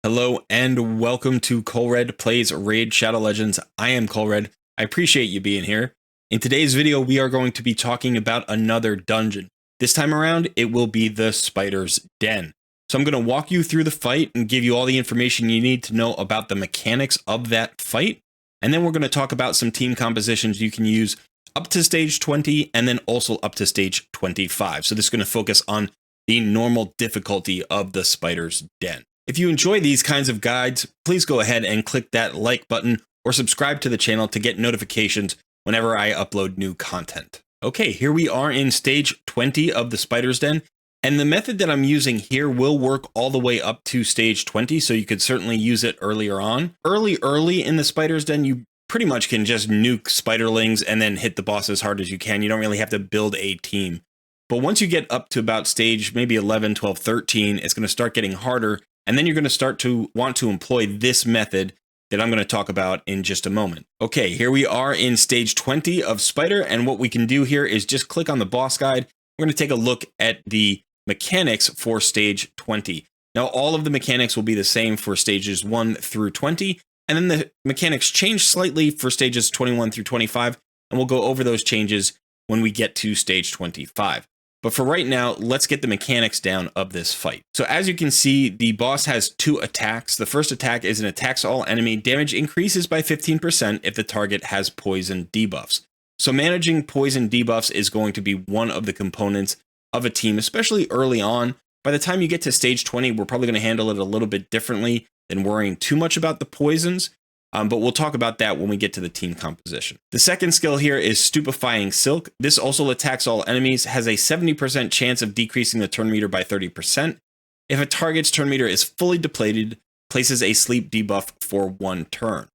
Hello and welcome to Colred Plays Raid Shadow Legends. I am Colred. I appreciate you being here. In today's video, we are going to be talking about another dungeon. This time around, it will be the Spider's Den. So I'm going to walk you through the fight and give you all the information you need to know about the mechanics of that fight. And then we're going to talk about some team compositions you can use up to stage 20 and then also up to stage 25. So this is going to focus on the normal difficulty of the Spider's Den. If you enjoy these kinds of guides, please go ahead and click that like button or subscribe to the channel to get notifications whenever I upload new content. Okay, here we are in stage 20 of the Spider's Den, and the method that I'm using here will work all the way up to stage 20, so you could certainly use it earlier on. Early in the Spider's Den, you pretty much can just nuke spiderlings and then hit the boss as hard as you can. You don't really have to build a team. But once you get up to about stage maybe 11, 12, 13, it's going to start getting harder. And then you're going to start to want to employ this method that I'm going to talk about in just a moment. Okay, here we are in stage 20 of Spider, and what we can do here is just click on the boss guide. We're going to take a look at the mechanics for stage 20. Now, all of the mechanics will be the same for stages 1 through 20, and then the mechanics change slightly for stages 21 through 25, and we'll go over those changes when we get to stage 25. But for right now, let's get the mechanics down of this fight. So as you can see, the boss has 2 attacks. The first attack is an attacks all enemy. Damage increases by 15% if the target has poison debuffs. So managing poison debuffs is going to be one of the components of a team, especially early on. By the time you get to stage 20, we're probably going to handle it a little bit differently than worrying too much about the poisons. But we'll talk about that when we get to the team composition. The second skill here is Stupefying Silk. This also attacks all enemies, has a 70% chance of decreasing the turn meter by 30%. If a target's turn meter is fully depleted, places a sleep debuff for 1 turn.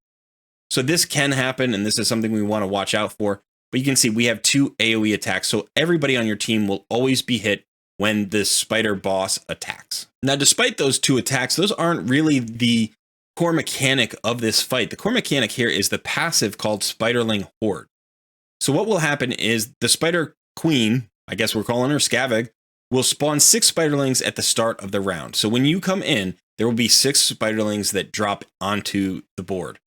So this can happen, and this is something we want to watch out for. But you can see we have 2 AoE attacks, so everybody on your team will always be hit when the spider boss attacks. Now, despite those 2 attacks, those aren't really the core mechanic of this fight. The core mechanic here is the passive called Spiderling Horde. So what will happen is the Spider Queen, I guess we're calling her Scavig, will spawn 6 spiderlings at the start of the round. So when you come in, there will be 6 spiderlings that drop onto the board.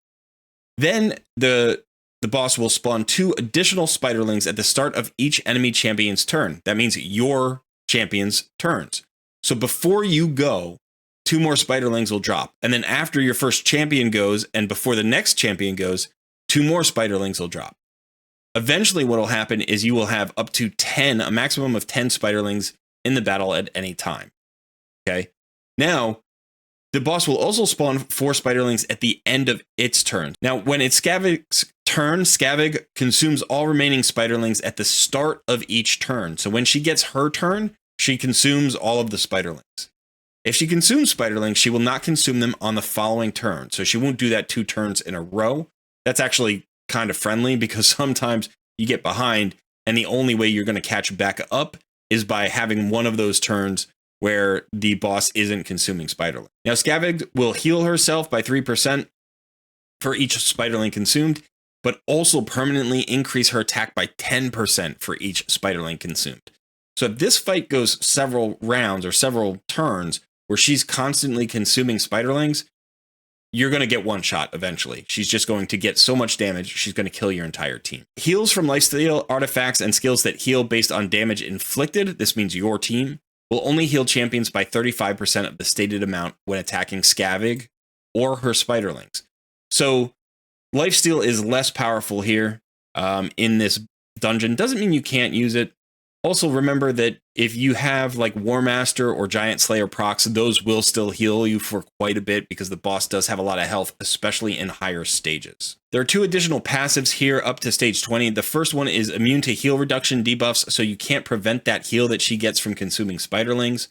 Then the boss will spawn 2 additional spiderlings at the start of each enemy champion's turn. That means your champion's turns. So before you go, 2 more spiderlings will drop. And then after your first champion goes and before the next champion goes, 2 more spiderlings will drop. Eventually what will happen is you will have up to 10, a maximum of 10 spiderlings in the battle at any time. Okay. Now, the boss will also spawn 4 spiderlings at the end of its turn. Now, when it's Scavig's turn, Scavig consumes all remaining spiderlings at the start of each turn. So when she gets her turn, she consumes all of the spiderlings. If she consumes spiderlings, she will not consume them on the following turn. So she won't do that 2 turns in a row. That's actually kind of friendly because sometimes you get behind and the only way you're going to catch back up is by having one of those turns where the boss isn't consuming spiderling. Now, Scavig will heal herself by 3% for each spiderling consumed, but also permanently increase her attack by 10% for each spiderling consumed. So if this fight goes several rounds or several turns, where she's constantly consuming spiderlings, you're going to get one shot eventually. She's just going to get so much damage, she's going to kill your entire team. Heals from lifesteal, artifacts, and skills that heal based on damage inflicted, this means your team, will only heal champions by 35% of the stated amount when attacking Scavig or her spiderlings. So lifesteal is less powerful here in this dungeon. Doesn't mean you can't use it. Also, remember that if you have like War Master or Giant Slayer procs, those will still heal you for quite a bit because the boss does have a lot of health, especially in higher stages. There are 2 additional passives here up to stage 20. The first one is immune to heal reduction debuffs, so you can't prevent that heal that she gets from consuming spiderlings.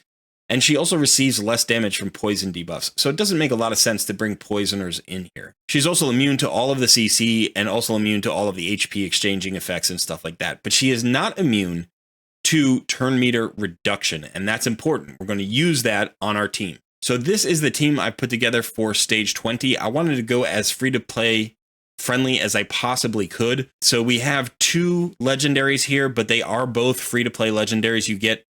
And she also receives less damage from poison debuffs, so it doesn't make a lot of sense to bring poisoners in here. She's also immune to all of the CC and also immune to all of the HP exchanging effects and stuff like that. But she is not immune to turn meter reduction, and that's important. We're going to use that on our team. So this is the team I put together for stage 20. I wanted to go as free-to-play friendly as I possibly could. So we have 2 legendaries here, but they are both free-to-play legendaries. You get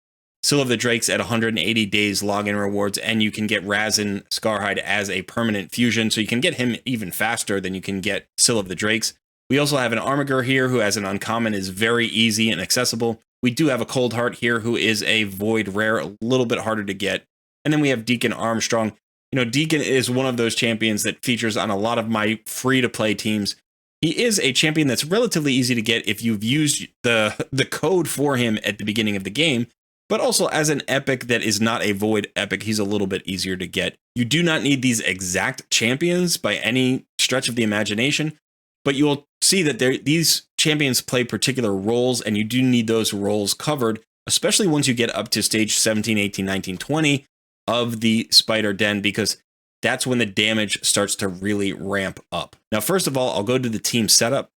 Seal of the Drakes at 180 days login rewards, and you can get Razin Scarhide as a permanent fusion, so you can get him even faster than you can get Seal of the Drakes. We also have an Armiger here who has an uncommon, is very easy and accessible. We do have a Cold Heart here who is a Void rare, a little bit harder to get. And then we have Deacon Armstrong. You know, Deacon is one of those champions that features on a lot of my free-to-play teams. He is a champion that's relatively easy to get if you've used the code for him at the beginning of the game, but also as an epic that is not a Void epic, he's a little bit easier to get. You do not need these exact champions by any stretch of the imagination, but you'll see that these champions play particular roles, and you do need those roles covered, especially once you get up to stage 17, 18, 19, 20 of the Spider Den, because that's when the damage starts to really ramp up. Now, first of all, I'll go to the team setup,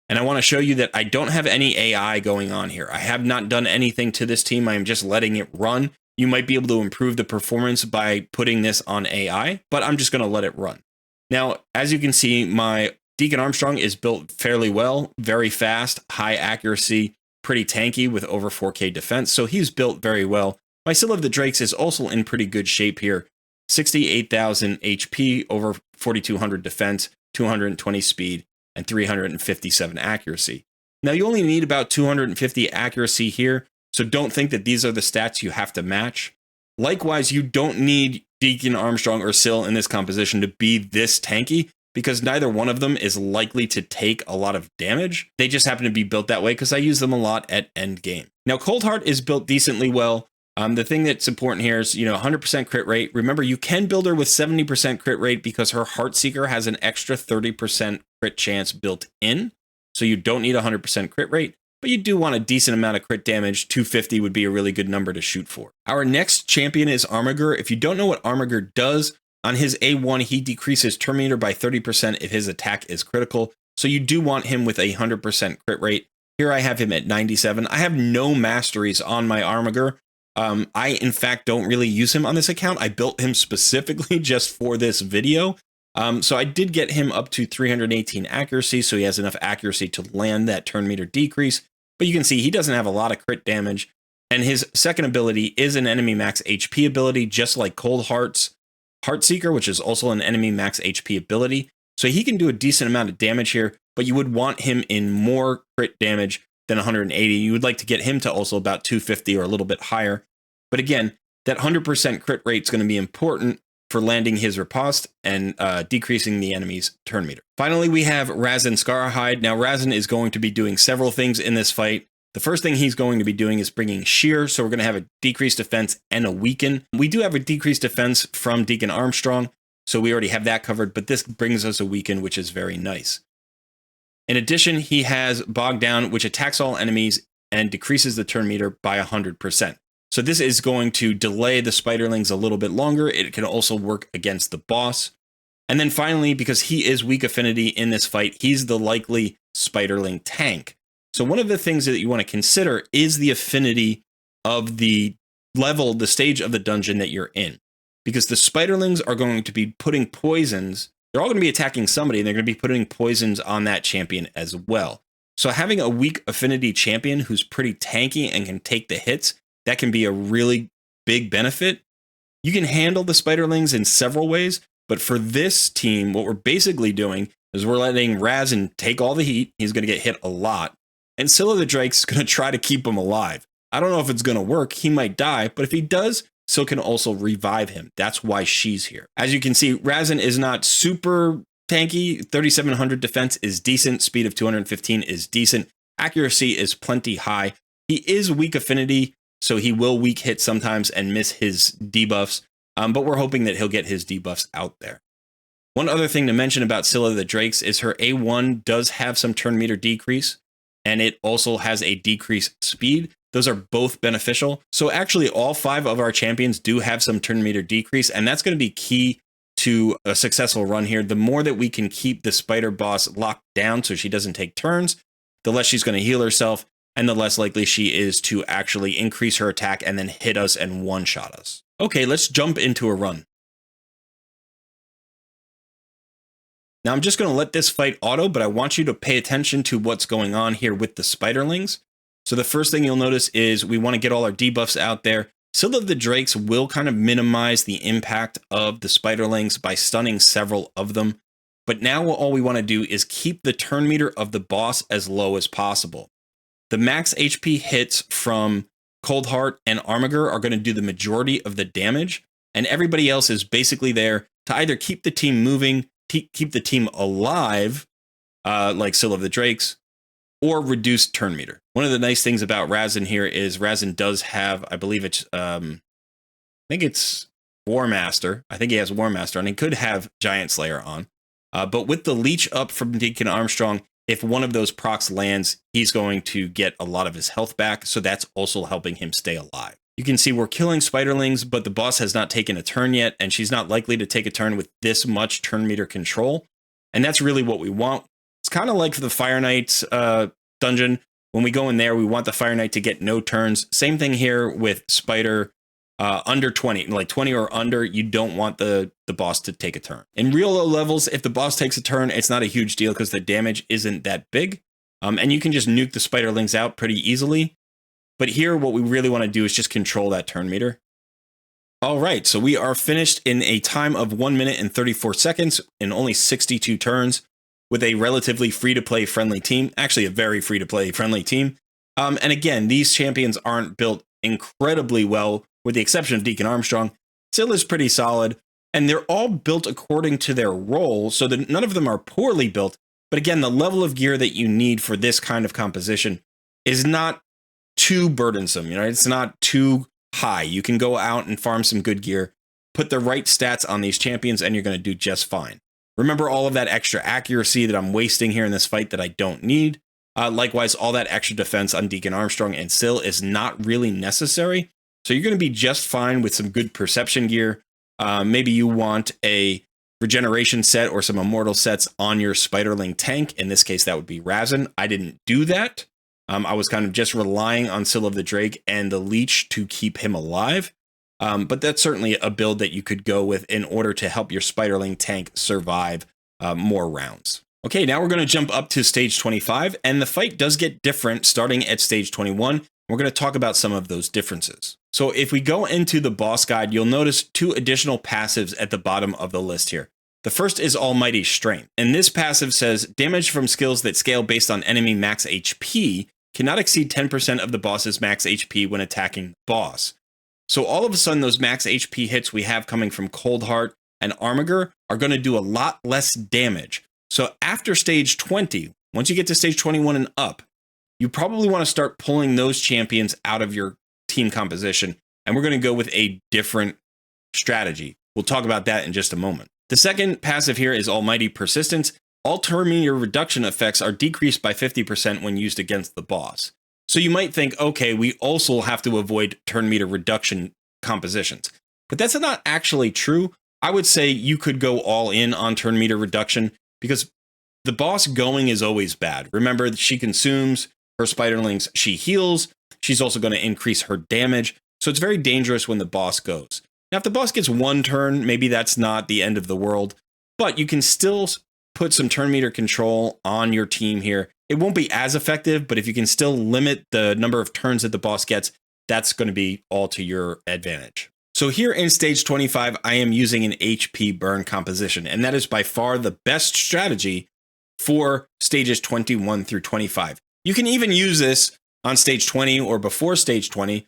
and I want to show you that I don't have any AI going on here. I have not done anything to this team. I am just letting it run. You might be able to improve the performance by putting this on AI, but I'm just going to let it run. Now, as you can see, my Deacon Armstrong is built fairly well, very fast, high accuracy, pretty tanky with over 4K defense, so he's built very well. My Seal of the Drakes is also in pretty good shape here. 68,000 HP, over 4,200 defense, 220 speed, and 357 accuracy. Now, you only need about 250 accuracy here, so don't think that these are the stats you have to match. Likewise, you don't need Deacon Armstrong or Sil in this composition to be this tanky, because neither one of them is likely to take a lot of damage. They just happen to be built that way because I use them a lot at end game. Now, Cold Heart is built decently well. The thing that's important here is, 100% crit rate. Remember, you can build her with 70% crit rate because her Heartseeker has an extra 30% crit chance built in. So you don't need 100% crit rate, but you do want a decent amount of crit damage. 250 would be a really good number to shoot for. Our next champion is Armiger. If you don't know what Armiger does, on his A1, he decreases turn meter by 30% if his attack is critical. So you do want him with a 100% crit rate. Here I have him at 97. I have no masteries on my Armiger. I, in fact, don't really use him on this account. I built him specifically just for this video. So I did get him up to 318 accuracy, so he has enough accuracy to land that turn meter decrease. But you can see he doesn't have a lot of crit damage. And his second ability is an enemy max HP ability, just like Cold Heart's Heartseeker, which is also an enemy max HP ability. So he can do a decent amount of damage here, but you would want him in more crit damage than 180. You would like to get him to also about 250 or a little bit higher. But again, that 100% crit rate is going to be important for landing his riposte and decreasing the enemy's turn meter. Finally, we have Razin Scarhide. Now, Razin is going to be doing several things in this fight. The first thing he's going to be doing is bringing sheer, so we're going to have a decreased defense and a weaken. We do have a decreased defense from Deacon Armstrong, so we already have that covered, but this brings us a weaken, which is very nice. In addition, he has Bog Down, which attacks all enemies and decreases the turn meter by 100%. So this is going to delay the Spiderlings a little bit longer. It can also work against the boss. And then finally, because he is weak affinity in this fight, he's the likely Spiderling tank. So one of the things that you want to consider is the affinity of the level, the stage of the dungeon that you're in. Because the Spiderlings are going to be putting poisons. They're all going to be attacking somebody, and they're going to be putting poisons on that champion as well. So having a weak affinity champion who's pretty tanky and can take the hits, that can be a really big benefit. You can handle the Spiderlings in several ways, but for this team, what we're basically doing is we're letting Razin take all the heat. He's going to get hit a lot. And Seal of the Drakes is going to try to keep him alive. I don't know if it's going to work. He might die, but if he does, Seal can also revive him. That's why she's here. As you can see, Razin is not super tanky. 3,700 defense is decent. Speed of 215 is decent. Accuracy is plenty high. He is weak affinity, so he will weak hit sometimes and miss his debuffs, but we're hoping that he'll get his debuffs out there. One other thing to mention about Seal of the Drakes is her A1 does have some turn meter decrease, and it also has a decreased speed. Those are both beneficial. So actually all 5 of our champions do have some turn meter decrease, and that's going to be key to a successful run here. The more that we can keep the spider boss locked down so she doesn't take turns, the less she's going to heal herself, and the less likely she is to actually increase her attack and then hit us and one-shot us. Okay, let's jump into a run. Now I'm just going to let this fight auto, but I want you to pay attention to what's going on here with the Spiderlings. So the first thing you'll notice is we want to get all our debuffs out there. Seal of the Drakes will kind of minimize the impact of the Spiderlings by stunning several of them. But now all we want to do is keep the turn meter of the boss as low as possible. The max HP hits from Coldheart and Armiger are going to do the majority of the damage, and everybody else is basically there to either keep the team moving, keep the team alive, like Seal of the Drakes, or reduce turn meter. One of the nice things about Razin here is Razin does have, I believe it's, I think it's War Master. I think he has War Master, and he could have Giant Slayer on. But with the leech up from Deacon Armstrong, if one of those procs lands, he's going to get a lot of his health back, so that's also helping him stay alive. You can see we're killing Spiderlings, but the boss has not taken a turn yet, and she's not likely to take a turn with this much turn meter control. And that's really what we want. It's kind of like the Fire Knight dungeon. When we go in there, we want the Fire Knight to get no turns. Same thing here with Spider under 20, like 20 or under, you don't want the boss to take a turn. In real low levels, if the boss takes a turn, it's not a huge deal because the damage isn't that big. And you can just nuke the Spiderlings out pretty easily. But here, what we really want to do is just control that turn meter. All right, so we are finished in a time of 1 minute and 34 seconds in only 62 turns with a relatively free-to-play friendly team. Actually, a very free-to-play friendly team. And again, these champions aren't built incredibly well, with the exception of Deacon Armstrong. Syl is pretty solid, and they're all built according to their role, so that none of them are poorly built. But again, the level of gear that you need for this kind of composition is not too burdensome. You know, it's not too high. You can go out and farm some good gear, put the right stats on these champions, and you're going to do just fine. Remember all of that extra accuracy that I'm wasting here in this fight that I don't need. Likewise, all that extra defense on Deacon Armstrong and Syl is not really necessary. So you're going to be just fine with some good perception gear. Maybe you want a regeneration set or some immortal sets on your Spiderling tank. In this case, that would be Razin. I didn't do that. I was kind of just relying on Seal of the Drake and the Leech to keep him alive. But that's certainly a build that you could go with in order to help your Spiderling tank survive more rounds. Okay, now we're going to jump up to stage 25, and the fight does get different starting at stage 21. We're going to talk about some of those differences. So if we go into the boss guide, you'll notice 2 additional passives at the bottom of the list here. The first is Almighty Strength, and this passive says damage from skills that scale based on enemy max HP cannot exceed 10% of the boss's max HP when attacking the boss. So all of a sudden, those max HP hits we have coming from Coldheart and Armiger are going to do a lot less damage. So after stage 20, once you get to stage 21 and up, you probably want to start pulling those champions out of your team composition, and we're going to go with a different strategy. We'll talk about that in just a moment. The second passive here is Almighty Persistence. All turn meter reduction effects are decreased by 50% when used against the boss. So you might think, okay, we also have to avoid turn meter reduction compositions. But that's not actually true. I would say you could go all in on turn meter reduction because the boss going is always bad. Remember, she consumes her Spiderlings, she heals, she's also going to increase her damage. So it's very dangerous when the boss goes. Now, if the boss gets 1 turn, maybe that's not the end of the world, but you can still put some turn meter control on your team here. It won't be as effective, but if you can still limit the number of turns that the boss gets, that's going to be all to your advantage. So here in stage 25, I am using an HP burn composition, and that is by far the best strategy for stages 21 through 25. You can even use this on stage 20 or before stage 20,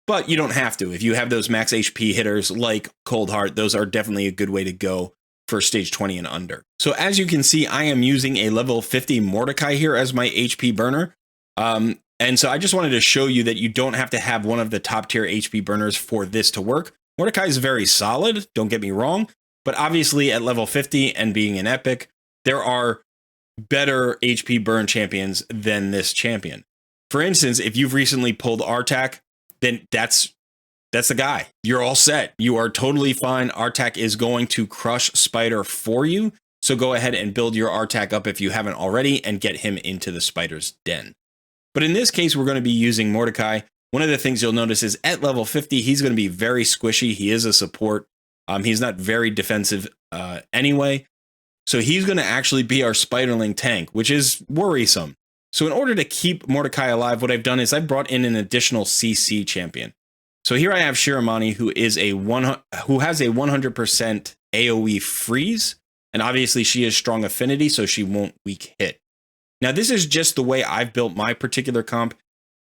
but you don't have to. If you have those max HP hitters like Coldheart, those are definitely a good way to go for stage 20 and under. So as you can see, I am using a level 50 Mordecai here as my HP burner. And so I just wanted to show you that you don't have to have one of the top tier HP burners for this to work. Mordecai is very solid, don't get me wrong, but obviously at level 50 and being an epic, there are better HP burn champions than this champion. For instance, if you've recently pulled Artak, then that's the guy. You're all set. You are totally fine. Artak is going to crush Spider for you. So go ahead and build your Artak up if you haven't already and get him into the Spider's den. But in this case, we're going to be using Mordecai. One of the things you'll notice is at level 50, he's going to be very squishy. He is a support. He's not very defensive anyway. So he's going to actually be our Spiderling tank, which is worrisome. So in order to keep Mordecai alive, what I've done is I've brought in an additional CC champion. So here I have Shiramani, who has a 100% AoE freeze, and obviously she has strong affinity, so she won't weak hit. Now this is just the way I've built my particular comp.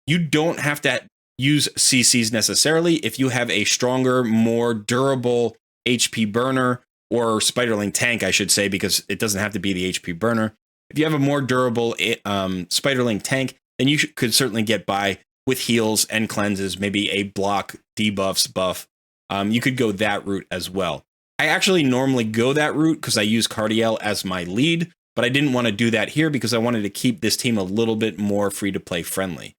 You don't have to use CCs necessarily. If you have a stronger, more durable HP burner, or Spiderling tank, I should say, because it doesn't have to be the HP burner. If you have a more durable Spiderling tank, then you could certainly get by with heals and cleanses, maybe a block, debuffs, buff. You could go that route as well. I actually normally go that route because I use Cardiel as my lead, but I didn't want to do that here because I wanted to keep this team a little bit more free-to-play friendly.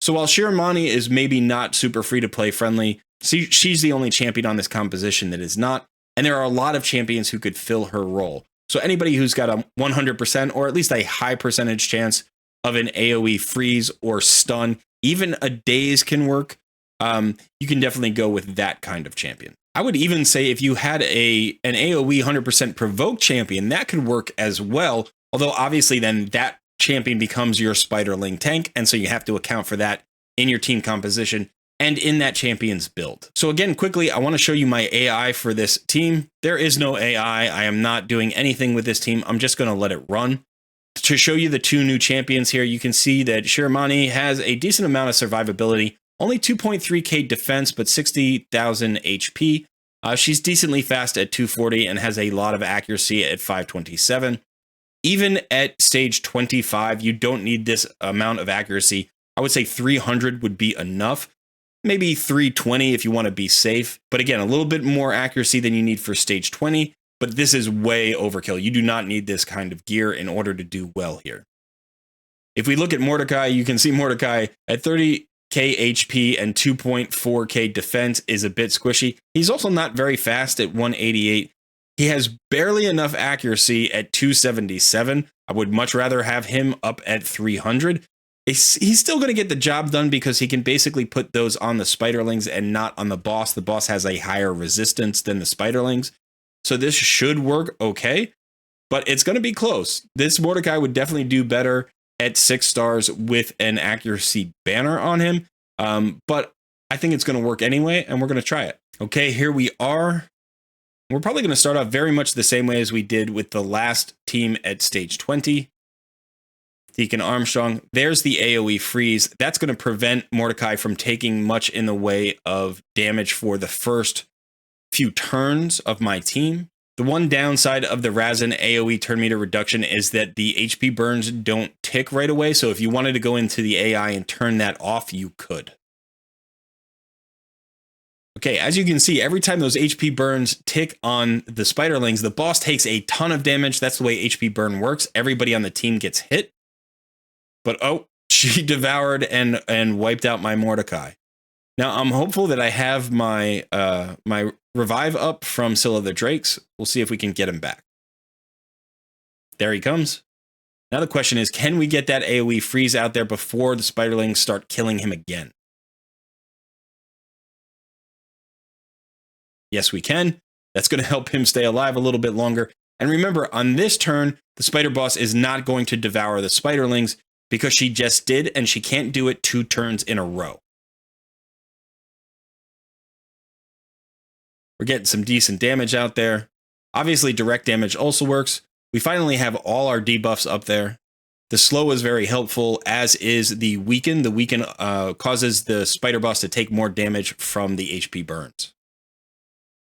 So while Shiramani is maybe not super free-to-play friendly, she's the only champion on this composition that is not, and there are a lot of champions who could fill her role. So anybody who's got a 100% or at least a high percentage chance of an AoE freeze or stun, even a daze can work. You can definitely go with that kind of champion. I would even say if you had an AoE 100% provoke champion, that could work as well. Although obviously then that champion becomes your Spiderling tank, and so you have to account for that in your team composition and in that champion's build. So again, quickly, I want to show you my AI for this team. There is no AI. I am not doing anything with this team. I'm just going to let it run. To show you the two new champions here, you can see that Shiramani has a decent amount of survivability, only 2.3k defense, but 60,000 HP. She's decently fast at 240 and has a lot of accuracy at 527. Even at stage 25, you don't need this amount of accuracy. I would say 300 would be enough. Maybe 320 if you want to be safe. But again, a little bit more accuracy than you need for stage 20. But this is way overkill. You do not need this kind of gear in order to do well here. If we look at Mordecai, you can see Mordecai at 30k HP and 2.4k defense is a bit squishy. He's also not very fast at 188. He has barely enough accuracy at 277. I would much rather have him up at 300. He's still going to get the job done because he can basically put those on the Spiderlings and not on the boss. The boss has a higher resistance than the Spiderlings. So this should work okay, but it's going to be close. This Mordecai would definitely do better at 6 stars with an accuracy banner on him. But I think it's going to work anyway, and we're going to try it. Okay, here we are. We're probably going to start off very much the same way as we did with the last team at stage 20. Deacon Armstrong, there's the AoE freeze. That's going to prevent Mordecai from taking much in the way of damage for the first few turns of my team. The one downside of the Razin AoE turn meter reduction is that the HP burns don't tick right away, so if you wanted to go into the AI and turn that off, you could. Okay, as you can see, every time those HP burns tick on the Spiderlings, the boss takes a ton of damage. That's the way HP burn works. Everybody on the team gets hit. But oh, she devoured and wiped out my Mordecai. Now I'm hopeful that I have my my revive up from Scylla the Drakes. We'll see if we can get him back. There he comes. Now the question is, can we get that AoE freeze out there before the Spiderlings start killing him again? Yes, we can. That's going to help him stay alive a little bit longer. And remember, on this turn, the Spider Boss is not going to devour the Spiderlings because she just did, and she can't do it 2 turns in a row. We're getting some decent damage out there. Obviously, direct damage also works. We finally have all our debuffs up there. The slow is very helpful, as is the weaken. The weaken causes the Spider Boss to take more damage from the HP burns.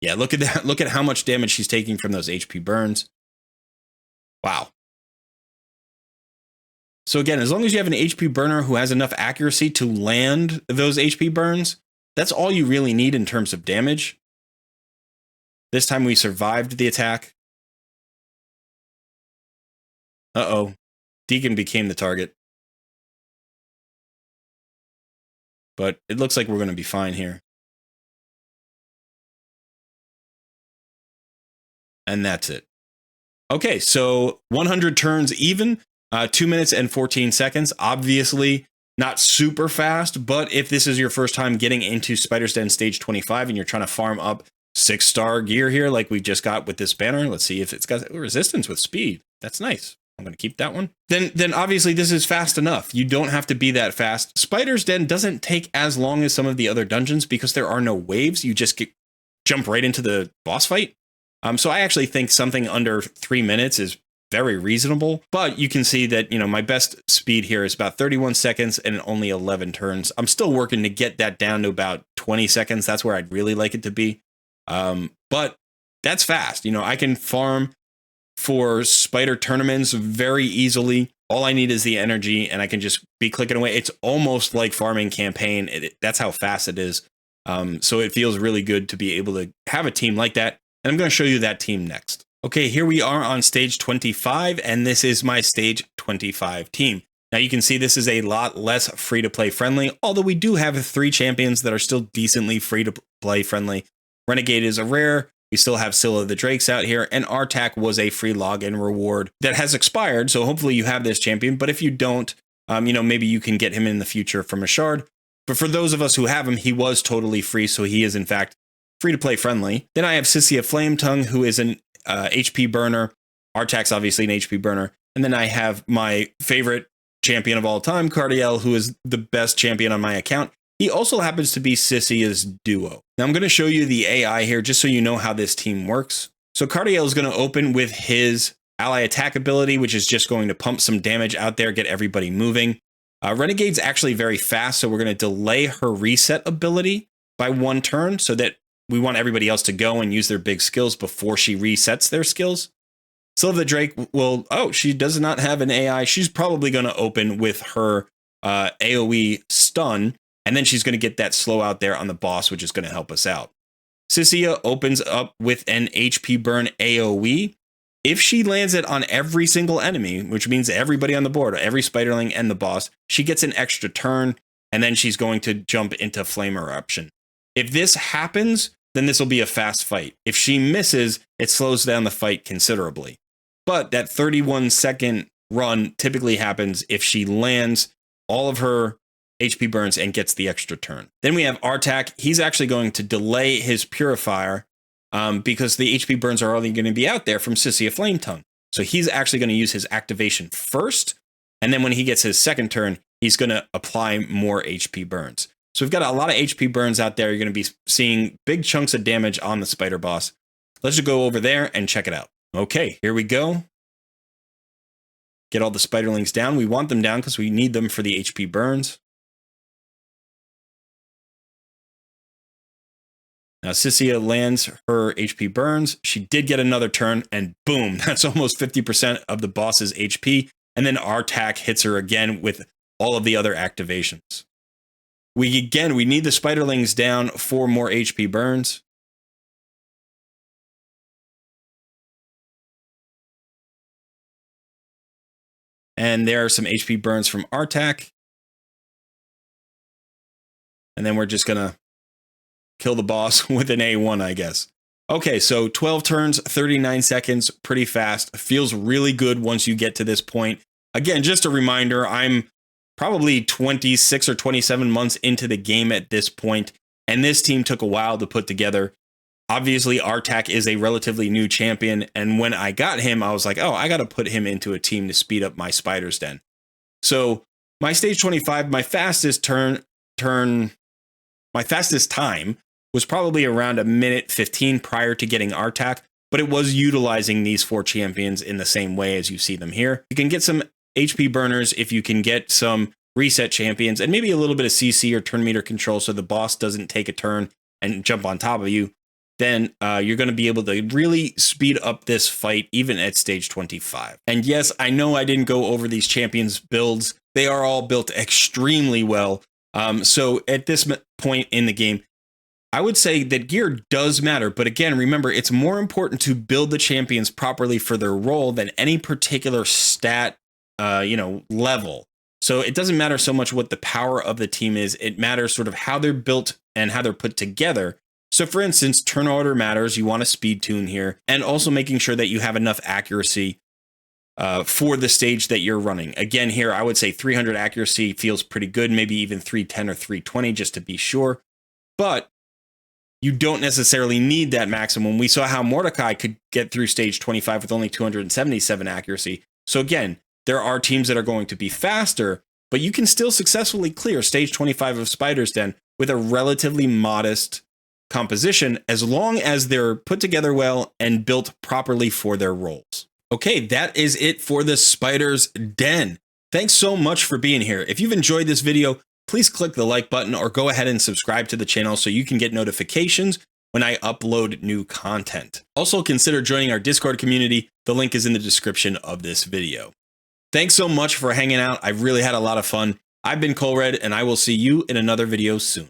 Yeah, look at that. Look at how much damage she's taking from those HP burns. Wow. So again, as long as you have an HP burner who has enough accuracy to land those HP burns, that's all you really need in terms of damage. This time we survived the attack. Uh-oh. Deacon became the target. But it looks like we're going to be fine here. And that's it. Okay, so 100 turns even, 2 minutes and 14 seconds. Obviously not super fast, but if this is your first time getting into Spider's Den stage 25 and you're trying to farm up 6-star gear here like we just got with this banner, let's see if it's got resistance with speed. That's nice. I'm going to keep that one. Then obviously this is fast enough. You don't have to be that fast. Spider's Den doesn't take as long as some of the other dungeons because there are no waves. You just jump right into the boss fight. So I actually think something under 3 minutes is very reasonable, but you can see that, my best speed here is about 31 seconds and only 11 turns. I'm still working to get that down to about 20 seconds. That's where I'd really like it to be. But that's fast. I can farm for spider tournaments very easily. All I need is the energy and I can just be clicking away. It's almost like farming campaign. That's how fast it is. So it feels really good to be able to have a team like that. And I'm going to show you that team next. Okay, here we are on stage 25, and this is my stage 25 team. Now you can see this is a lot less free-to-play friendly, although we do have 3 champions that are still decently free-to-play friendly. Renegade is a rare. We still have Scylla the Drakes out here, and Artak was a free login reward that has expired, so hopefully you have this champion, but if you don't, maybe you can get him in the future from a shard. But for those of us who have him, he was totally free, so he is in fact free-to-play friendly. Then I have Sissia Flametongue, who is an HP burner. Artak's obviously an HP burner. And then I have my favorite champion of all time, Cardiel, who is the best champion on my account. He also happens to be Sissia's duo. Now I'm going to show you the AI here just so you know how this team works. So Cardiel is going to open with his ally attack ability, which is just going to pump some damage out there, get everybody moving. Renegade's actually very fast, so we're going to delay her reset ability by 1 turn so that we want everybody else to go and use their big skills before she resets their skills. Scylla the Drake will, she does not have an AI. She's probably going to open with her AoE stun, and then she's going to get that slow out there on the boss, which is going to help us out. Sissia opens up with an HP burn AoE. If she lands it on every single enemy, which means everybody on the board, every spiderling and the boss, she gets an extra turn, and then she's going to jump into Flame Eruption. If this happens, then this will be a fast fight. If she misses, it slows down the fight considerably. But that 31-second run typically happens if she lands all of her HP burns and gets the extra turn. Then we have Artak. He's actually going to delay his Purifier because the HP burns are only going to be out there from Sissia Flametongue. So he's actually going to use his activation first, and then when he gets his second turn, he's going to apply more HP burns. So we've got a lot of HP burns out there. You're going to be seeing big chunks of damage on the spider boss. Let's just go over there and check it out. Okay, here we go. Get all the spiderlings down. We want them down because we need them for the HP burns. Now Sissia lands her HP burns. She did get another turn, and boom, that's almost 50% of the boss's HP. And then Artak hits her again with all of the other activations. We need the spiderlings down for more HP burns. And there are some HP burns from Artak. And then we're just going to kill the boss with an A1, I guess. Okay, so 12 turns, 39 seconds, pretty fast. Feels really good once you get to this point. Again, just a reminder, I'm probably 26 or 27 months into the game at this point, and this team took a while to put together. Obviously, Artak is a relatively new champion, and when I got him, I was like, I got to put him into a team to speed up my Spider's Den. So my stage 25, my fastest time was probably around 1:15 prior to getting Artak, but it was utilizing these 4 champions in the same way as you see them here. You can get some HP burners if you can get some reset champions and maybe a little bit of CC or turn meter control so the boss doesn't take a turn and jump on top of you. Then you're going to be able to really speed up this fight even at stage 25. And yes, I know I didn't go over these champions builds. They are all built extremely well. So at this point in the game, I would say that gear does matter, but again, remember, it's more important to build the champions properly for their role than any particular stat, level. So it doesn't matter so much what the power of the team is. It matters sort of how they're built and how they're put together. So for instance, turn order matters. You want a speed tune here, and also making sure that you have enough accuracy for the stage that you're running. Again, here, I would say 300 accuracy feels pretty good, maybe even 310 or 320 just to be sure. But you don't necessarily need that maximum. We saw how Mordecai could get through stage 25 with only 277 accuracy. So again, there are teams that are going to be faster, but you can still successfully clear stage 25 of Spider's Den with a relatively modest composition as long as they're put together well and built properly for their roles. Okay, that is it for the Spider's Den. Thanks so much for being here. If you've enjoyed this video, please click the like button or go ahead and subscribe to the channel so you can get notifications when I upload new content. Also, consider joining our Discord community. The link is in the description of this video. Thanks so much for hanging out. I've really had a lot of fun. I've been Colred, and I will see you in another video soon.